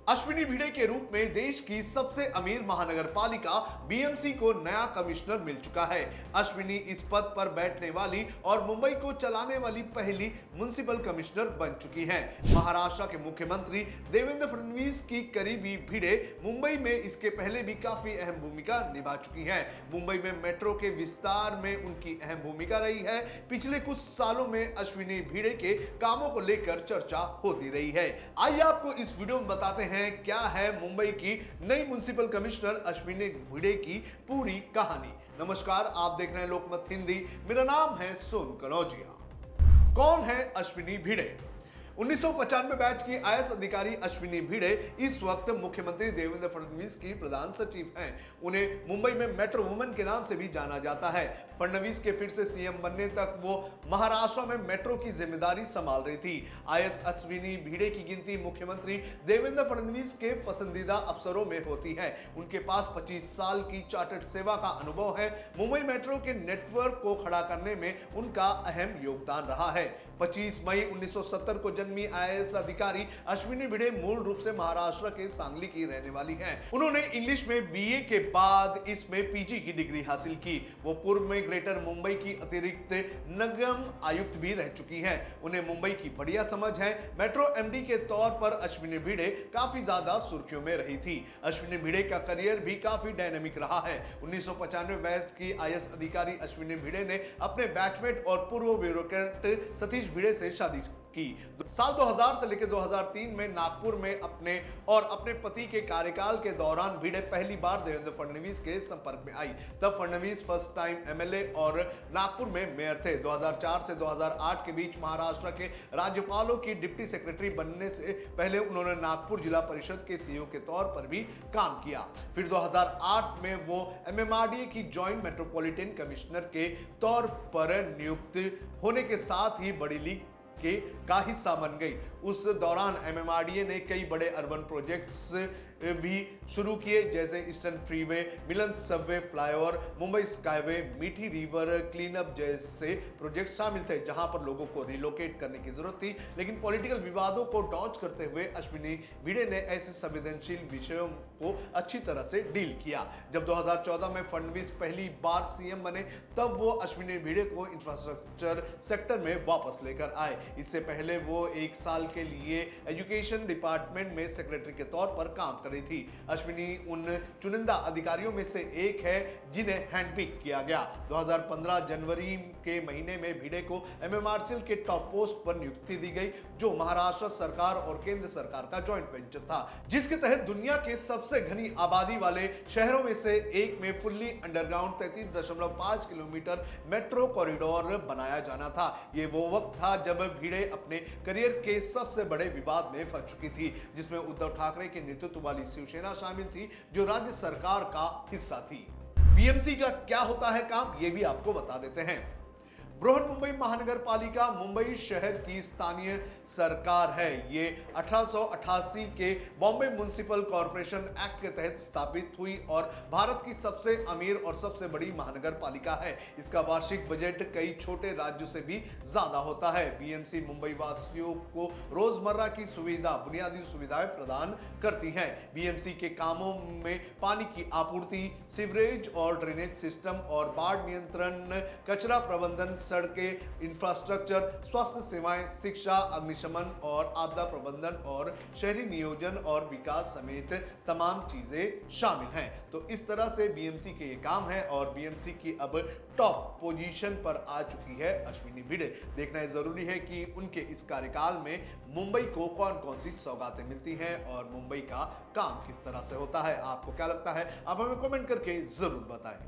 अश्विनी भिड़े के रूप में देश की सबसे अमीर महानगर पालिका बीएमसी को नया कमिश्नर मिल चुका है। अश्विनी इस पद पर बैठने वाली और मुंबई को चलाने वाली पहली म्युनिसिपल कमिश्नर बन चुकी हैं। महाराष्ट्र के मुख्यमंत्री देवेंद्र फडणवीस की करीबी भिड़े मुंबई में इसके पहले भी काफी अहम भूमिका निभा चुकी हैं। मुंबई में मेट्रो के विस्तार में उनकी अहम भूमिका रही है। पिछले कुछ सालों में अश्विनी भिड़े के कामों को लेकर चर्चा होती रही है। आइए आपको इस वीडियो में बताते हैं क्या है मुंबई की नई म्युनिसिपल कमिश्नर अश्विनी भिड़े की पूरी कहानी। नमस्कार, आप देख रहे हैं लोकमत हिंदी। मेरा नाम है सोनू कनौजिया। कौन है अश्विनी भिड़े? 1995 बैच की आईएएस अधिकारी अश्विनी भिड़े इस वक्त मुख्यमंत्री देवेंद्र फडणवीस की प्रधान सचिव हैं। उन्हें मुंबई में मेट्रो वुमन के नाम से भी जाना जाता है। फडणवीस के फिर से सीएम बनने तक वो महाराष्ट्र में मेट्रो की जिम्मेदारी संभाल रही थी। आईएएस अश्विनी भिड़े की गिनती मुख्यमंत्री देवेंद्र फडणवीस के पसंदीदा अफसरों में होती है। उनके पास 25 साल की चार्टर्ड सेवा का अनुभव है। मुंबई मेट्रो के नेटवर्क को खड़ा करने में उनका अहम योगदान रहा है। 25 मई 1970 को जन्मी आईएएस अधिकारी अश्विनी भिड़े मूल रूप से महाराष्ट्र के सांगली की रहने वाली हैं। उन्होंने इंग्लिश में बीए के बाद इसमें पीजी की डिग्री हासिल की। वो पूर्व में ग्रेटर मुंबई की अतिरिक्त नगम आयुक्त भी रह चुकी हैं। उन्हें मुंबई की बढ़िया समझ है। मेट्रो एमडी के तौर पर अश्विनी भिड़े काफी ज्यादा सुर्खियों में रही थी। अश्विनी भिड़े का करियर भी काफी डायनामिक रहा है। 1995 बैच की आईएएस अधिकारी अश्विनी भिड़े ने अपने बैचमेट और पूर्व ब्यूरोक्रेट सतीश भिड़े से शादी की। साल 2000 से लेकर 2003 में नागपुर में अपने पति के कार्यकाल के दौरान भिड़े पहली बार देवेंद्र फडणवीस के संपर्क में आई। तब फडणवीस फर्स्ट टाइम एमएलए और नागपुर में मेयर थे। 2004 से 2008 के बीच महाराष्ट्र के राज्यपालों की डिप्टी सेक्रेटरी बनने से पहले उन्होंने नागपुर जिला परिषद के सीईओ के तौर पर भी काम किया। फिर 2008 में वो एमएमआरडीए की जॉइंट मेट्रोपॉलिटन कमिश्नर के तौर पर नियुक्त होने के साथ ही बड़ी लीग का हिस्सा बन गई। उस दौरान एमएमआरडीए ने कई बड़े अर्बन प्रोजेक्ट्स भी शुरू किए, जैसे ईस्टर्न फ्रीवे, मिलन सबवे फ्लाईओवर, मुंबई स्काईवे, मीठी रिवर क्लीनअप जैसे प्रोजेक्ट शामिल थे, जहां पर लोगों को रिलोकेट करने की जरूरत थी। लेकिन पॉलिटिकल विवादों को डॉज करते हुए अश्विनी भिड़े ने ऐसे संवेदनशील विषयों को अच्छी तरह से डील किया। जब 2014 में फडणवीस पहली बार सीएम बने, तब वो अश्विनी भिड़े को इंफ्रास्ट्रक्चर सेक्टर में वापस लेकर आए। इससे पहले वो 1 साल के लिए एजुकेशन डिपार्टमेंट में सेक्रेटरी के तौर पर काम कर रही थी। अश्विनी उन चुनिंदा अधिकारियों में से एक है जिन्हें हैंडपिक किया गया। 2015 जनवरी के महीने में भिड़े को एमएमआरसीएल के टॉप पोस्ट पर नियुक्ति दी गई, जो महाराष्ट्र सरकार और केंद्र सरकार का जॉइंट वेंचर था, जिसके तहत दुनिया के सबसे घनी आबादी वाले शहरों में से एक में fully underground 33.5 kilometre metro corridor बनाया जाना था। ये वो वक्त था जब भिड़े अपने करियर के सबसे बड़े विवाद में फंस चुकी थी, जिसमें उद्धव ठाकरे के नेतृत्व वाली शिवसेना शामिल थी, जो राज्य सरकार का हिस्सा थी। बीएमसी का क्या होता है काम, ये भी आपको बता देते हैं। बृहन मुंबई महानगर पालिका मुंबई शहर की स्थानीय सरकार है। ये 1888 के बॉम्बे म्युनिसिपल कॉर्पोरेशन एक्ट के तहत स्थापित हुई और भारत की सबसे अमीर और सबसे बड़ी महानगर पालिका है। इसका वार्षिक बजट कई छोटे राज्यों से भी ज्यादा होता है। बीएमसी मुंबई वासियों को रोजमर्रा की बुनियादी सुविधाएं प्रदान करती है। बीएमसी के कामों में पानी की आपूर्ति, सीवरेज और ड्रेनेज सिस्टम और बाढ़ नियंत्रण, कचरा प्रबंधन, सड़कें, इंफ्रास्ट्रक्चर, स्वास्थ्य सेवाएं, शिक्षा, अग्निशमन और आपदा प्रबंधन और शहरी नियोजन और विकास समेत तमाम चीजें शामिल हैं। तो इस तरह से बीएमसी के ये काम है और बीएमसी की अब टॉप पोजीशन पर आ चुकी है अश्विनी भिड़े। देखना है जरूरी है कि उनके इस कार्यकाल में मुंबई को कौन कौन सी सौगातें मिलती हैं और मुंबई का काम किस तरह से होता है। आपको क्या लगता है, आप हमें कमेंट करके जरूर बताएं।